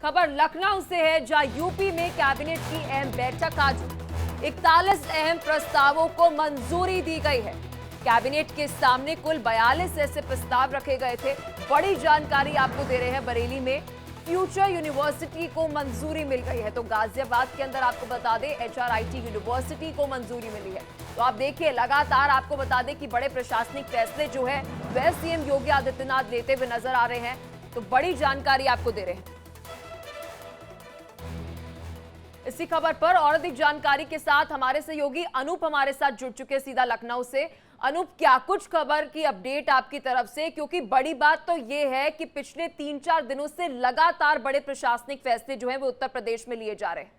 खबर लखनऊ से है, जहां यूपी में कैबिनेट की अहम बैठक आज 41 अहम प्रस्तावों को मंजूरी दी गई है। कैबिनेट के सामने कुल 42 ऐसे प्रस्ताव रखे गए थे। बड़ी जानकारी आपको दे रहे हैं, बरेली में फ्यूचर यूनिवर्सिटी को मंजूरी मिल गई है। तो गाजियाबाद के अंदर आपको बता दें HRIT यूनिवर्सिटी को मंजूरी मिली है। तो आप देखिए, लगातार आपको बता दें कि बड़े प्रशासनिक फैसले जो है वह सीएम योगी आदित्यनाथ लेते हुए नजर आ रहे हैं। तो बड़ी जानकारी आपको दे रहे हैं। इसी खबर पर और अधिक जानकारी के साथ हमारे सहयोगी अनूप हमारे साथ जुड़ चुके हैं सीधा लखनऊ से। अनूप, क्या कुछ खबर की अपडेट आपकी तरफ से, क्योंकि बड़ी बात तो यह है कि पिछले 3-4 दिनों से लगातार बड़े प्रशासनिक फैसले जो हैं वो उत्तर प्रदेश में लिए जा रहे हैं।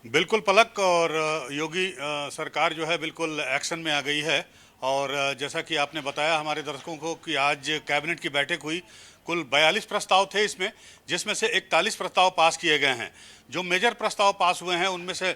बिल्कुल पलक, और योगी सरकार जो है बिल्कुल एक्शन में आ गई है। और जैसा कि आपने बताया हमारे दर्शकों को कि आज कैबिनेट की बैठक हुई। कुल 42 प्रस्ताव थे इसमें, जिसमें से 41 प्रस्ताव पास किए गए हैं। जो मेजर प्रस्ताव पास हुए हैं उनमें से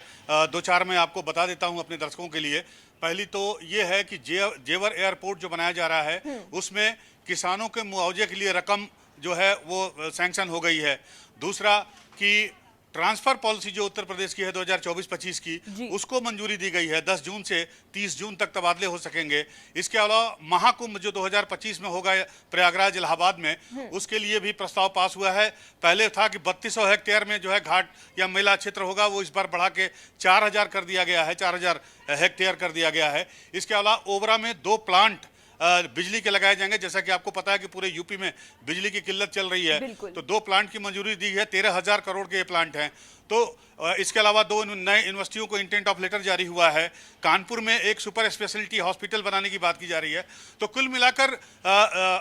2-4 मैं आपको बता देता हूं अपने दर्शकों के लिए। पहली तो ये है कि जेवर एयरपोर्ट जो बनाया जा रहा है उसमें किसानों के मुआवजे के लिए रकम जो है वो सैंक्शन हो गई है। दूसरा कि ट्रांसफर पॉलिसी जो उत्तर प्रदेश की है 2024-25 की, उसको मंजूरी दी गई है। 10 जून से 30 जून तक तबादले हो सकेंगे। इसके अलावा महाकुंभ जो 2025 में होगा प्रयागराज इलाहाबाद में, उसके लिए भी प्रस्ताव पास हुआ है। पहले था कि 3200 हेक्टेयर में जो है घाट या मेला क्षेत्र होगा, वो इस बार बढ़ा के 4000 कर दिया गया है, 4000 हेक्टेयर कर दिया गया है। इसके अलावा ओबरा में 2 प्लांट बिजली के लगाए जाएंगे। जैसा कि आपको पता है कि पूरे यूपी में बिजली की किल्लत चल रही है, तो 2 प्लांट की मंजूरी दी है। 13,000 करोड़ के ये प्लांट हैं। तो इसके अलावा 2 नए यूनिवर्सिटियों को इंटेंट ऑफ लेटर जारी हुआ है। कानपुर में एक सुपर स्पेशलिटी हॉस्पिटल बनाने की बात की जा रही है। तो कुल मिलाकर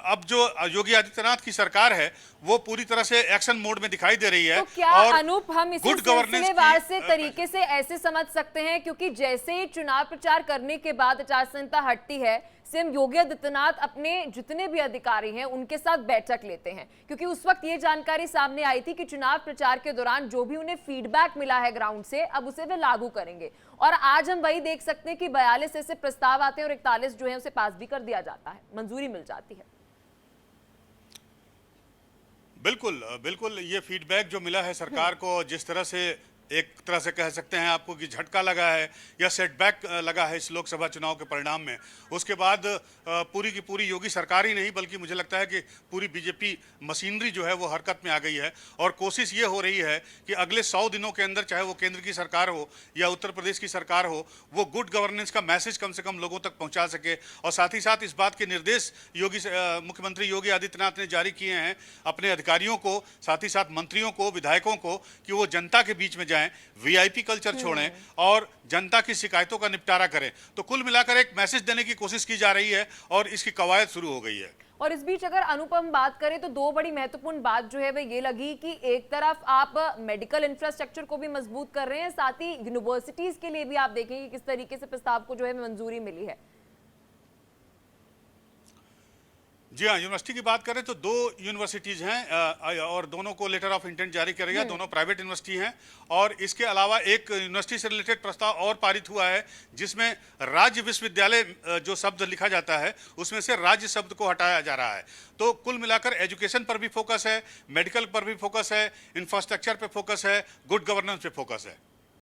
अब जो योगी आदित्यनाथ की सरकार है वो पूरी तरह से एक्शन मोड में दिखाई दे रही है। तो क्या और अनूप, हम इसे सिलसिलेवार से तरीके से ऐसे समझ सकते हैं, क्योंकि जैसे ही चुनाव प्रचार करने के बाद आचार संहिता हटती है, सीएम योगी आदित्यनाथ अपने जितने भी अधिकारी हैं उनके साथ बैठक लेते हैं, क्योंकि उस वक्त ये जानकारी सामने आई थी कि चुनाव प्रचार के दौरान जो भी उन्हें फीडबैक मिला है ग्राउंड से, अब उसे वे लागू करेंगे। और आज हम वही देख सकते हैं कि 42 ऐसे प्रस्ताव आते हैं और 41 जो है उसे पास भी कर दिया जाता है, मंजूरी मिल जाती है। बिल्कुल बिल्कुल, ये फीडबैक जो मिला है सरकार को, जिस तरह से एक तरह से कह सकते हैं आपको कि झटका लगा है या सेटबैक लगा है इस लोकसभा चुनाव के परिणाम में, उसके बाद पूरी की पूरी योगी सरकार ही नहीं बल्कि मुझे लगता है कि पूरी बीजेपी मशीनरी जो है वो हरकत में आ गई है। और कोशिश ये हो रही है कि अगले 100 दिनों के अंदर, चाहे वो केंद्र की सरकार हो या उत्तर प्रदेश की सरकार हो, वो गुड गवर्नेंस का मैसेज कम से कम लोगों तक पहुँचा सके। और साथ ही साथ इस बात के निर्देश मुख्यमंत्री योगी आदित्यनाथ ने जारी किए हैं अपने अधिकारियों को, साथ ही साथ मंत्रियों को, विधायकों को, कि वो जनता के बीच में जाएं, वीआईपी कल्चर छोड़ें और जनता की शिकायतों का निपटारा करें। तो कुल मिलाकर एक मैसेज देने की कोशिश की जा रही है और इसकी कवायद शुरू हो गई है। और इस बीच अगर अनुपम बात करें तो 2 बड़ी महत्वपूर्ण बात जो है वह ये लगी कि एक तरफ आप मेडिकल इंफ्रास्ट्रक्चर को भी मजबूत कर रहे हैं, साथ ही यूनिवर्सिटीज के लिए भी आप देखेंगे किस तरीके से प्रस्ताव को जो है मंजूरी मिली है। जी हाँ, यूनिवर्सिटी की बात करें तो 2 यूनिवर्सिटीज़ हैं और दोनों को लेटर ऑफ इंटेंट जारी करेगा। दोनों प्राइवेट यूनिवर्सिटी हैं। और इसके अलावा एक यूनिवर्सिटी से रिलेटेड प्रस्ताव और पारित हुआ है, जिसमें राज्य विश्वविद्यालय जो शब्द लिखा जाता है उसमें से राज्य शब्द को हटाया जा रहा है। तो कुल मिलाकर एजुकेशन पर भी फोकस है, मेडिकल पर भी फोकस है, इंफ्रास्ट्रक्चर पर फोकस है, गुड गवर्नेंस पे फोकस है।